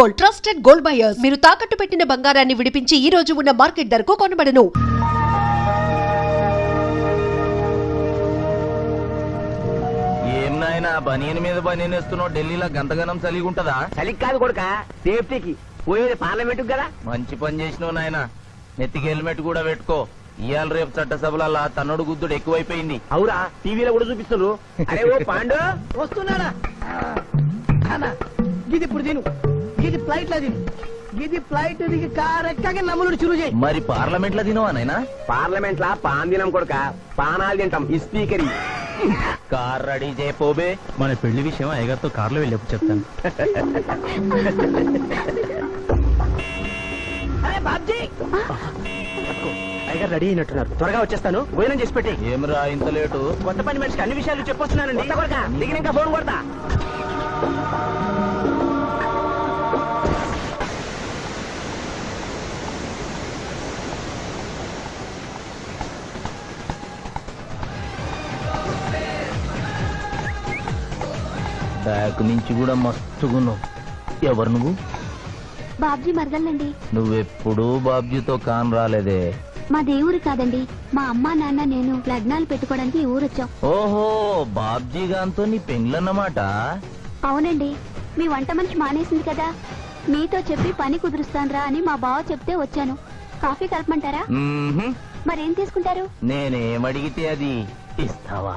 Gold, trusted gold buyers. మీరు తాకట్టు పెట్టిన బంగారాన్ని విడిపించి ఈ రోజు ఉన్న మార్కెట్ ధరకు కొనబడను. ఏం నాయనా బనీన్ మీద బనీన్ వేస్తున్నావు? ఢిల్లీలో గంతగనం చలిగి ఉంటదా? చలికి కాదు కొడుక, సేఫ్టీకి. పోయేది పార్లమెంట్ కదా. మంచి పని చేసినావు నాయనా. నెత్తికి హెల్మెట్ కూడా పెట్టుకో. ఇవాళ రేపు చట్టసభల తన్నుడు గుద్దుడు ఎక్కువైపోయింది. అవురా, టీవీలో కూడా చూపిస్తున్నారు. అరే ఓ పాండు వస్తున్నాడా? గిది ఇప్పుడు తిను, గిది ఫ్లైట్ లో తిను, గిది ఫ్లైట్ దిగి కార్ ఎక్కగా నమ్ములు చురు చేయి. మరి పార్లమెంట్ లో తినవా నాయనా? పార్లమెంట్ లా పాన్ తినం కొడుక, పానాలు తింటాం. ఈ స్పీకర్ కార్ రెడీ చేయపోబే. మన పెళ్లి విషయం అయ్యగారితో కార్లో వెళ్ళేప్పుడు చెప్తాను. అయ్యగారు రెడీ అయినట్టున్నారు, త్వరగా వచ్చేస్తాను. భోజనం చేసి పెట్టి. ఏమిరా ఇంత లేటు? కొత్త పని మనిషికి అన్ని విషయాలు చెప్పొస్తున్నానండి. దిగినాక ఫోన్ కొడతా. బ్యాక్ నుంచి కూడా మస్తుగున్నావు. ఎవరు నువ్వు? బాబ్జీ మరదలండి. నువ్వెప్పుడు బాబ్జీతో కాన్ రాలేదే. మా దేవురు కాదండి, మా అమ్మా నాన్న నేను లగ్నాలు పెట్టుకోవడానికి ఈ ఊరొచ్చాం. ఓహో, బాబ్జీ గాంతో నీ పెండ్లన్నమాట. అవునండి, మీ వంట మనిషి మానేసింది కదా, మీతో చెప్పి పని కుదురుస్తాన్రా అని మా బావ చెప్తే వచ్చాను. కాఫీ కలపమంటారా? మరేం తీసుకుంటారు? నేనేమడిగితే అది ఇస్తావా?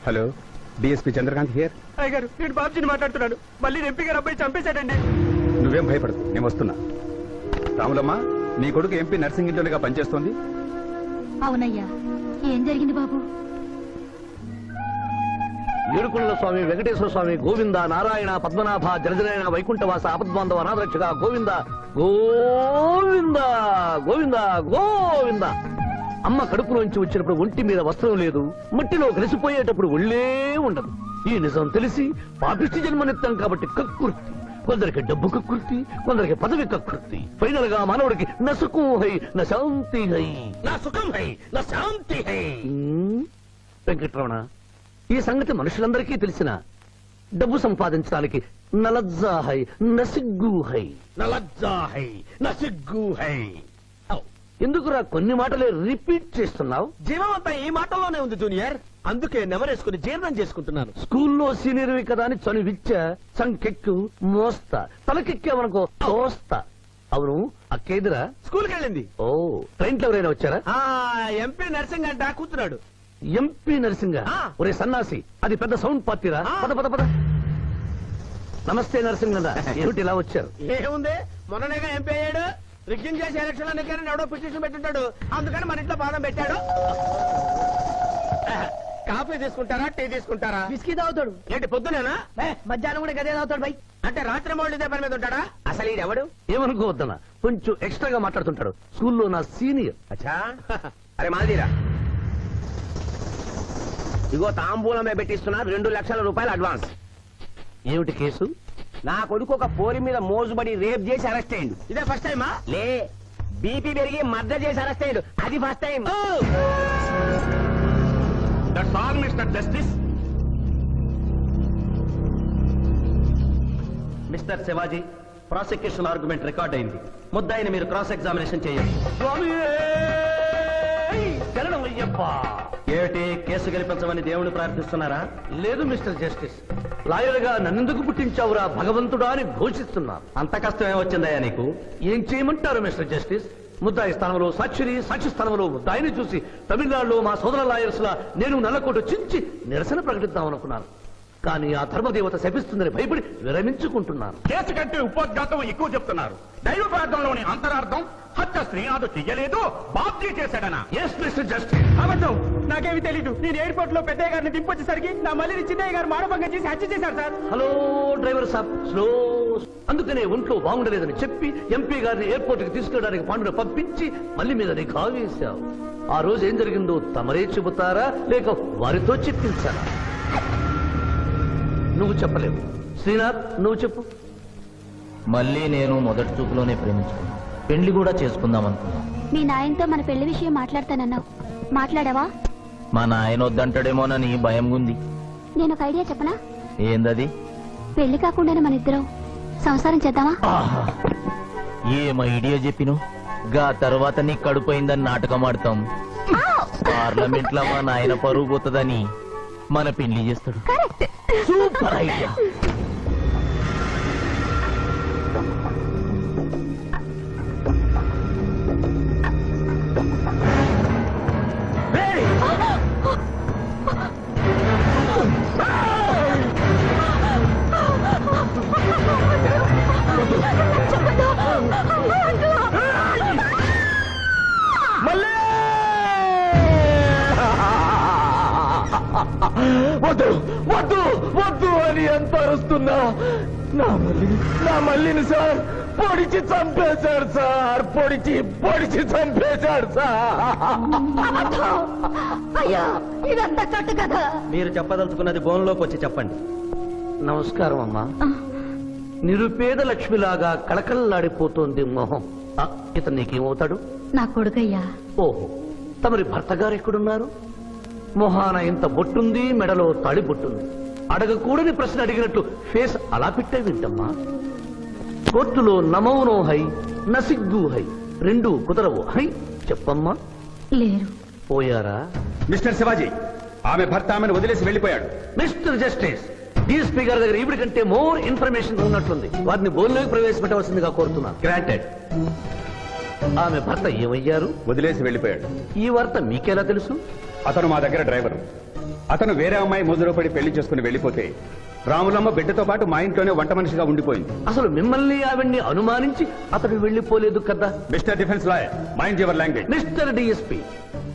Hello, DSP Chandrakanth here. అయ్యగారు, నేను బాబ్జీని మాట్లాడుతున్నాను. మళ్ళీ ఎంపీ గారు అబ్బాయి చంపేశాడండి. నువ్వేం భయపడదు, నేను వస్తున్నా. రాములమ్మ, నీ కొడుకు ఎంపీ నర్సింగ్ ఇంటర్గా పనిచేస్తోంది. అవునయ్యా, ఏం జరిగింది బాబు? ఏడుకొండల స్వామి, వెంకటేశ్వర స్వామి, గోవింద, నారాయణ, పద్మనాభ, జలజనాయన, వైకుంఠవాస, ఆపద్బాంధవ, అనాథరక్షక, గోవింద గోవింద గోవింద గోవింద. అమ్మ కడుపులోంచి వచ్చినప్పుడు ఒంటి మీద వస్త్రం లేదు, మట్టిలో కలిసిపోయేటప్పుడు ఒళ్ళే ఉండదు. ఈ నిజం తెలిసి పాపిష్టి జన్మనిత్తాం కాబట్టి కక్కుర్తి. కొందరికి డబ్బు కక్కుర్తి, కొందరికి పదవి కక్కుర్తి. ఫైనల్ గా మానవుడికి నా సుఖం హై, నా శాంతి హై, నా సుఖం హై, నా శాంతి హై. వెంకటరమణ, ఈ సంగతి మనుషులందరికీ తెలిసిన డబ్బు సంపాదించడానికి నలజ్జా హై, నసిగ్గు హై, నలజ్జా హై, నసిగ్గు హై. ఎందుకురా కొన్ని మాటలే రిపీట్ చేస్తున్నావు? జీవం అంతా ఈ మాటల్లోనే ఉంది జూనియర్, అందుకే నెమరేసుకుని జీర్ణం చేసుకుంటున్నాను. స్కూల్లో సీనియర్వి కదా అని చనువిచ్చ సంకెక్కు మోస్తా, తలకెక్కామనుకో తోస్తా. అవును, అక్కేదిరా స్కూల్కి వెళ్ళింది. ఓ, ట్రైన్ లో ఎవరైనా వచ్చారా? ఎంపీ నర్సింగ్ అంట కూర్చున్నాడు. ఎంపీ నరసింగ, ఒరే సన్నాసి, అది పెద్ద సౌండ్ పార్టీరా. పద పద పద. నమస్తే నరసింగ, ఏమిటి ఇలా వచ్చారు? ఏముంది, మొన్ననేగా ఎంపీ అయ్యాడు. రిగ్గింగ్ చేసి ఎలక్షన్ లో నెగ్గారని ఎవడో పిటిషన్ పెట్టుంటాడు, అందుకని మన ఇంట్లో పాదం పెట్టాడు. కాఫీ తీసుకుంటారా, టీ తీసుకుంటారా? బిస్కీ తాగుతాడు. ఏంటి పొద్దునేనా? మధ్యాహ్నం కూడా గదే తాగుతాడు బై. అంటే రాత్రి మౌళ్ళు ఇదే పని మీద ఉంటాడా? అసలు ఇది ఎవడు? ఏమనుకోవద్దన్నా, కొంచెం ఎక్స్ట్రాగా మాట్లాడుతుంటాడు. స్కూల్లో నా సీనియర్. అచ్చా, అరే మాదిరా, ఇగో తాంబూలమే పెట్టిస్తున్నా, 2 లక్షల రూపాయలు అడ్వాన్స్. ఏమిటి కేసు? నా కొడుకు ఒక పోరి మీద మోజుబడి రేప్ చేసి అరెస్ట్ అయ్యిండు. ఇదే ఫస్ట్ టైమా? లే, బీపీ పెరిగి మర్డర్ చేసి అరెస్ట్ అయ్యిండు, అది first time. That's all mister justice. Mister Shivaji, prosecution argument record అయింది. ముద్దాయిని మీరు క్రాస్ ఎగ్జామినేషన్ చేయండి. ఏమిటి, కేసు గెలిపించమని దేవుని ప్రార్థిస్తున్నారా? లేదు మిస్టర్ జస్టిస్, లాయర్ గా నన్నెందుకు పుట్టించావురా భగవంతుడా అని ఘోషిస్తున్నా. అంత కష్టం ఏమొచ్చిందయ్యా నీకు? ఏం చేయమంటారు మిస్టర్ జస్టిస్? ముద్దాయి స్థానంలో సాక్షిని, సాక్షి స్థానంలో ముద్దాయిని చూసి తమిళనాడులో మా సోదర లాయర్స్ లా నేను నల్లకోటు చించి నిరసన ప్రకటిద్దామనుకున్నాను. కానీ ఆ ధర్మదేవత శపిస్తుందని భయపడి విరమించుకుంటున్నాను. కేసు కంటే ఉపోద్ఘాతం ఎక్కువ చెప్తున్నారు. దైవ ప్రార్థనలోని అంతరార్థం హత్య శ్రీనాథు చెయ్యలేదు, బాబ్జీ చేశాడనా? Yes mister justice. అబద్ధం, నాకేమి తెలీదు. నేను ఎయిర్పోర్ట్ లో పెద్దయ్య గారిని దింపొచ్చేసరికి నా మళ్ళీ చిన్నయ్య గారు మానభంగం చేసి హత్య చేశారు సార్. హలో డ్రైవర్ సాబ్, స్లో. అందుకనే ఒంట్లో బాగుండలేదని చెప్పి ఎంపీ గారిని ఎయిర్పోర్ట్ కి తీసుకెళ్ళడానికి పాండును పంపించి మళ్ళీ మీద నిఘా వేశావు. ఆ రోజు ఏం జరిగిందో తమరే చెబుతారా లేక వారితో చెప్పించారా? నువ్వు చెప్పలేవు. శ్రీనాథ్, నువ్వు చెప్పు. మళ్ళీ నేను మొదటి చూపులోనే ప్రేమించుకున్నా, పెళ్లి కూడా చేసుకుందాం అనుకున్నా. మీ నాయనతో మన పెళ్లి విషయం మాట్లాడతానన్నావు, మాట్లాడావా? మా నాయన వద్దంటాడేమోనని భయం ఉంది. నేను ఒక ఐడియా చెప్పనా? ఏందది? పెళ్లి కాకుండానే మన ఇద్దరం సంసారం చేద్దామా? ఆహా, ఏం ఐడియా చెప్పిను. గా తర్వాత నీ కడుపోయిందని నాటకం ఆడతాం. పార్లమెంట్ లో మా నాయన పరువు పోతుందని మన పెళ్లి చేస్తాడు. కరెక్ట్. Super idea. వద్దు వద్దు వద్దు అని ఎంత అరుస్తున్నా నా మల్లిని సార్ పొడిచి చంపేశాడు సార్. పొడిచి చంపేశాడు సార్. అయ్యా, ఇదంతా చెట్టు కదా. మీరు చెప్పదలుచుకున్నది బోన్లోకి వచ్చి చెప్పండి. నమస్కారం అమ్మా. నిరుపేద లక్ష్మిలాగా కళకళలాడిపోతోంది మొహం. ఇతను నీకేమవుతాడు? నా కొడుకయ్యా. ఓహో, తమరి భర్త గారు ఎక్కడున్నారు? మొహాన ఇంత బొట్టుంది, మెడలో తాళి బొట్టుంది. అడగకూడని ప్రశ్న అడిగినట్లు ఫేస్ అలా పెట్టే వింటమ్మా. కోర్టులో నమౌనో హై నసిగ్గు హై, రెండు కుదరవు హై. చెప్పమ్మా. లేరు. పోయారా? మిస్టర్ శివాజీ, ఆమె భర్త ఆమెను వదిలేసి వెళ్ళిపోయాడు. మిస్టర్ జస్టిస్, డీఎస్పీ గారి దగ్గర ఇవిడి కంటే మోర్ ఇన్ఫర్మేషన్ ఉన్నట్లుంది. వారిని బోన్లోకి ప్రవేశపెట్టవలసిందిగా కోరుతున్నాను. గ్రాంటెడ్. ఆమె భర్త ఏమయ్యారు? వదిలేసి వెళ్ళిపోయాడు. ఈ వార్త మీకెలా తెలుసు? అతను మా దగ్గర డ్రైవరు. అతను వేరే అమ్మాయి ముద్రలో పడి పెళ్లి చేసుకుని వెళ్ళిపోతే రాములమ్మ బిడ్డతో పాటు మా ఇంట్లోనే వంట మనిషిగా ఉండిపోయింది. అసలు మిమ్మల్ని ఆవిడ్ని అనుమానించి అతడు వెళ్ళిపోలేదు కదా? Mister defence lawyer, mind your language. Mister DSP,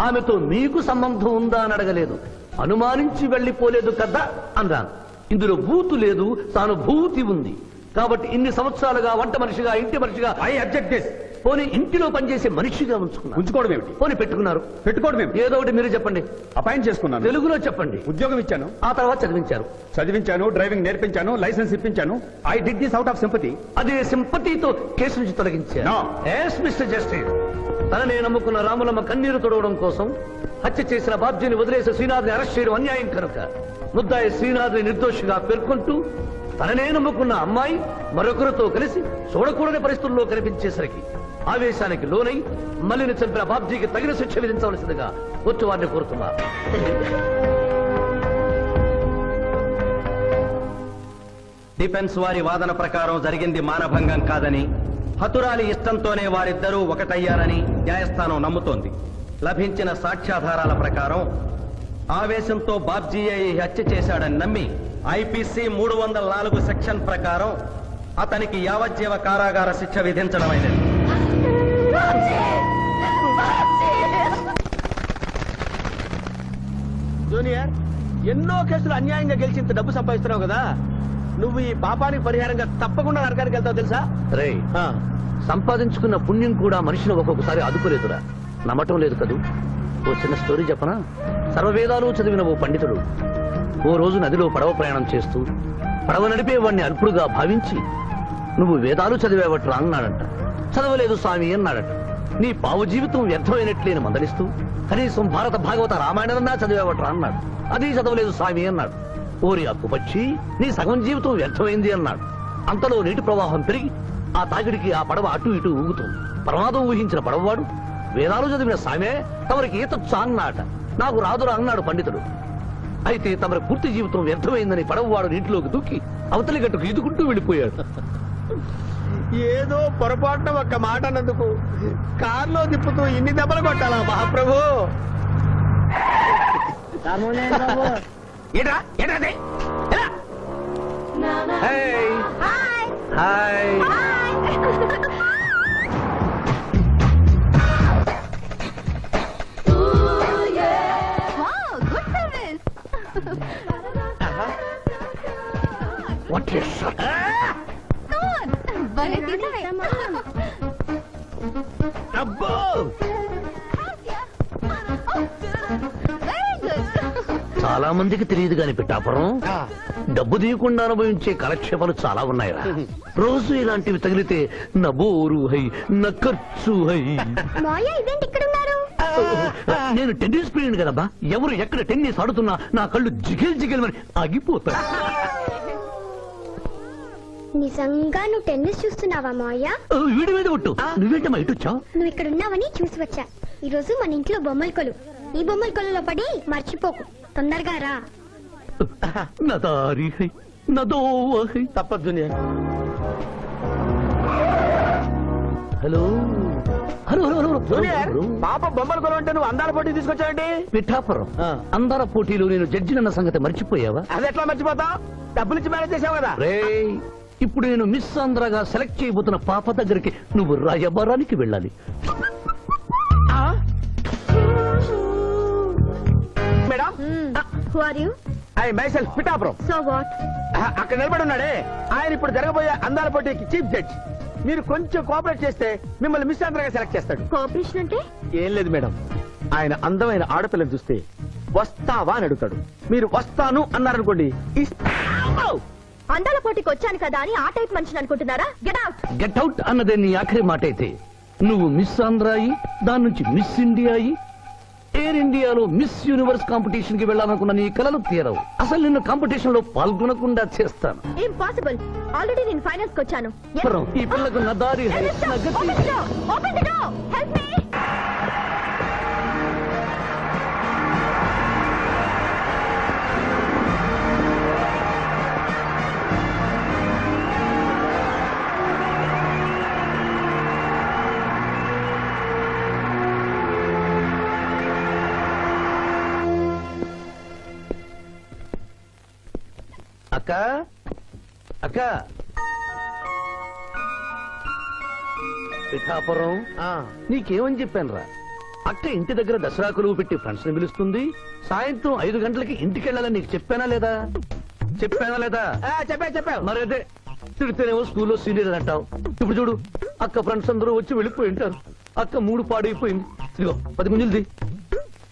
ఆమెతో మీకు సంబంధం ఉందా అని అడగలేదు, అనుమానించి వెళ్ళిపోలేదు కదా అన్నాను. ఇందులో భూతు లేదు, తాను భూతి ఉంది. కాబట్టి ఇన్ని సంవత్సరాలుగా వంట మనిషిగా, ఇంటి మనిషిగా, ఐ అబ్జెక్ట్ దిస్. పోనీ ఇంటిలో పనిచేసే మనిషిగా ఉంచుకున్నారు. ఉంచుకోవడం ఏమిటి? పోనీ పెట్టుకున్నారు. పెట్టుకోవడం ఏమిటి? ఏదో ఒకటి మీరు చెప్పండి. అపాయింట్ చేసుకున్నాను. తెలుగులో చెప్పండి. ఉద్యోగం ఇచ్చాను. ఆ తర్వాత చదివించారు. చదివించాను, డ్రైవింగ్ నేర్పించాను, లైసెన్స్ ఇప్పించాను. I did this out of sympathy. అదే సింపతితో కేసు నుంచి తొలగించారు. No. ఎస్ మిస్టర్ జస్టిస్, తననే నమ్ముకున్న రాములమ్మ కన్నీరు తొడవడం కోసం హత్య చేసిన బాబ్జీని వదిలేసి శ్రీనాథ్ని అరెస్ట్ చేయడం అన్యాయం కనుక ముద్దాయి శ్రీనాథ్ని నిర్దోషిగా పేర్కొంటూ తననే నమ్ముకున్న అమ్మాయి మరొకరితో కలిసి చూడకూడని పరిస్థితుల్లో కనిపించేసరికి ఆవేశానికి లోనై మల్లిని చంపిన బాబ్జీకి తగిన శిక్ష విధించవలసిందిగా కోర్టు వారిని కోరుతున్నారు. డిఫెన్స్ వారి వాదన ప్రకారం జరిగింది మానభంగం కాదని, హతురాలి ఇష్టంతోనే వారిద్దరూ ఒకటయ్యారని న్యాయస్థానం నమ్ముతోంది. లభించిన సాక్ష్యాధారాల ప్రకారం ఆవేశంతో బాబ్జీయే ఈ హత్య చేశాడని నమ్మి ఐపీసీ 304 సెక్షన్ ప్రకారం అతనికి యావజ్జీవ కారాగార శిక్ష విధించడమైనది. జూనియర్, ఎన్నో కేసులు అన్యాయంగా గెలిచి ఇంత డబ్బు సంపాదిస్తున్నావు కదా, నువ్వు ఈ పాపానికి పరిహారంగా తప్పకుండా నరకానికి వెళ్తావు తెలుసా? రే, సంపాదించుకున్న పుణ్యం కూడా మనిషిని ఒక్కొక్కసారి అదుపులేదురా. నమ్మటం లేదు కదూ. ఓ చిన్న స్టోరీ చెప్పనా? సర్వవేదాలు చదివిన ఓ పండితుడు ఓ రోజు నదిలో పడవ ప్రయాణం చేస్తూ పడవ నడిపే వాడిని అల్పుడుగా భావించి, నువ్వు వేదాలు చదివేవట్రా అన్నాడంట. చదవలేదు స్వామి అన్నాడట. నీ పావు జీవితం వ్యర్థమైనట్లేని మందలిస్తూ, కనీసం భారత భాగవత రామాయణన్నా చదివేవట్రా అన్నాడు. అది చదవలేదు స్వామి అన్నాడు. ఓరి అక్కుపక్షి, నీ సగం జీవితం వ్యర్థమైంది అన్నాడు. అంతలో నీటి ప్రవాహం పెరిగి ఆ తాకిడికి ఆ పడవ అటు ఇటు ఊగుతుంది. ప్రమాదం ఊహించిన పడవవాడు, వేదాలు చదివిన సామే తమరికి ఈతొచ్చా అన్నాట. నాకు రాదురా అన్నాడు పండితుడు. అయితే తమరి పూర్తి జీవితం వ్యర్థమైందని పడవవాడు నీటిలోకి దూకి అవతలి గట్టుకు ఈదుకుంటూ వెళ్ళిపోయాడు. ఏదో పొరపాటున ఒక్క మాట అన్నందుకు కారులో తిప్పుతూ ఇన్ని దెబ్బలు కొట్టాలా మహాప్రభు? ఏంట్రా ఏంటది? హాయ్ వాట్ ఇస్ అబ్బో చాలా మందికి తెలియదు కాని పిఠాపురం డబ్బు తీయకుండా అనుభవించే కాలక్షేపాలు చాలా ఉన్నాయిరా. రోజు ఇలాంటివి తగిలితే నా బోరు హై నా ఖర్చు హై. మాయా ఇదేంటి ఇక్కడ ఉన్నారు? నేను టెన్నిస్ ప్లేయర్ కదబ్బా, ఎవరు ఎక్కడ టెన్నిస్ ఆడుతున్నా నా కళ్ళు జిగిల్ జిగిల్ అని ఆగిపోతాయి. నిజంగా నువ్వు టెన్నిస్ చూస్తున్నావా మాయా? వీడి మీద ఒట్టు, నువ్వేంటమ్మా ఇటు వచ్చావు? నువ్వు ఇక్కడ ఉన్నావని చూసి వచ్చా. ఈ రోజు మన ఇంట్లో బొమ్మల కొలు. ఈ బొమ్మల కొలులో పడి మర్చిపోకు. తొందరగా రా. నా దారి హై నా దోవ హై. తప్పదు junior. Hello hello hello junior hello పాప బొమ్మల కొలు అంటే నువ్వు అందాల పోటీ తీసుకొచ్చావండి? పిఠాపురం ఆ. అందర పోటీలో నేను జడ్జినన్న సంగతి మర్చిపోయావా? అది ఎట్లా మర్చిపోతావు? డబ్బులు ఇచ్చి మేనేజ్ చేసావు కదా. రే ఇప్పుడు నేను మిస్ ఆంధ్రగా సెలెక్ట్ చేయబోతున్న పాప దగ్గరికి నువ్వు రాయబారానికి వెళ్ళాలి. Madam who are you? I myself Pithapuram. So what? అక్కడ నిలబడి ఉన్నాడే ఆయన ఇప్పుడు జరగబోయే అందాల పోటీకి చీఫ్ జడ్జ్. మీరు కొంచెం కోఆపరేట్ చేస్తే మిమ్మల్ని మిస్ ఆంధ్రగా సెలెక్ట్ చేస్తాడు. కోఆపరేషన్ అంటే? ఏం లేదు మేడం, ఆయన అందమైన ఆడపిల్లని చూస్తే వస్తావా అని అడుగుతాడు. మీరు వస్తాను అన్నారనుకోండి, ఇస్తాను. అందాల పోటీకి వచ్చాను కదా అని ఆ టైప్ మనిషిని అనుకుంటున్నారా? Get out. గెట్ అవుట్ అన్నదే నీ ఆఖరి మాట అయితే నువ్వు మిస్ ఆంధ్ర అయి దాని నుంచి మిస్ ఇండియా అయి ఎయిర్ ఇండియాలో మిస్ యూనివర్స్ కాంపిటీషన్ కి వెళ్ళాలనుకున్న నీ కలలు తీరవు. అసలు నిన్ను కాంపిటీషన్ లో పాల్గొనకుండా చేస్తాను. ఇంపాసిబుల్. ఆల్రెడీ నేను ఫైనల్స్ కి వచ్చాను. ఈ పిల్లకు నా దారి హై, నా గతి. Open the door. Help me. అక్క అక్క పిఠాపురం నీకేమని చెప్పాను రా? అక్క ఇంటి దగ్గర దసరా కొలువు పెట్టి ఫ్రెండ్స్ ని పిలుస్తుంది. సాయంత్రం 5 గంటలకి ఇంటికి వెళ్ళాలని నీకు చెప్పానా లేదా? చెప్పానా లేదా? చెప్పావు. మరి అదే తిడితేనేమో స్కూల్లో సీనియర్ అంటావు. ఇప్పుడు చూడు అక్క ఫ్రెండ్స్ అందరూ వచ్చి వెళ్ళిపోయి ఉంటారు. అక్క మూడు పాడైపోయింది. ఇదిగో 10 గుంజులు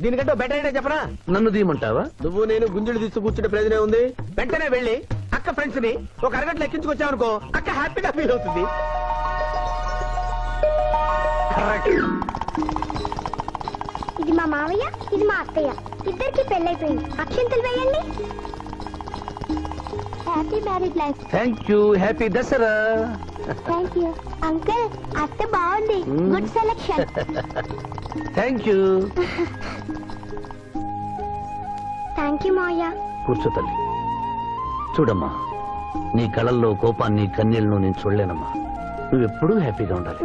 దీనికంటే బెటర్ అయితే చెప్పనా? నన్ను దీయమంటావా? నువ్వు నేను గుంజులు తీసి కూర్చుంటే ప్రయోజనం ఉంది. వెంటనే వెళ్ళి అక్క ఫ్రెండ్స్ ని ఒక అరగంటలో ఎక్కించుకొచ్చావనుకో, అక్క హ్యాపీగా ఫీల్ అవుతుంది. ఇది మా మావయ్య, ఇది మా అత్తయ్య. ఇద్దరికి పెళ్ళైపోయింది. అక్షంతలు వేయండి. Happy married life. Thank you. Happy Dasara. Thank you uncle. అత్త బాగుంది. Good selection. Thank you. Thank you మావయ్య. కూర్చో తల్లి. చూడమ్మా, నీ కళల్లో కోపాన్ని కన్నీళ్లను నేను చూడలేనమ్మా. నువ్వెప్పుడూ హ్యాపీగా ఉండాలి.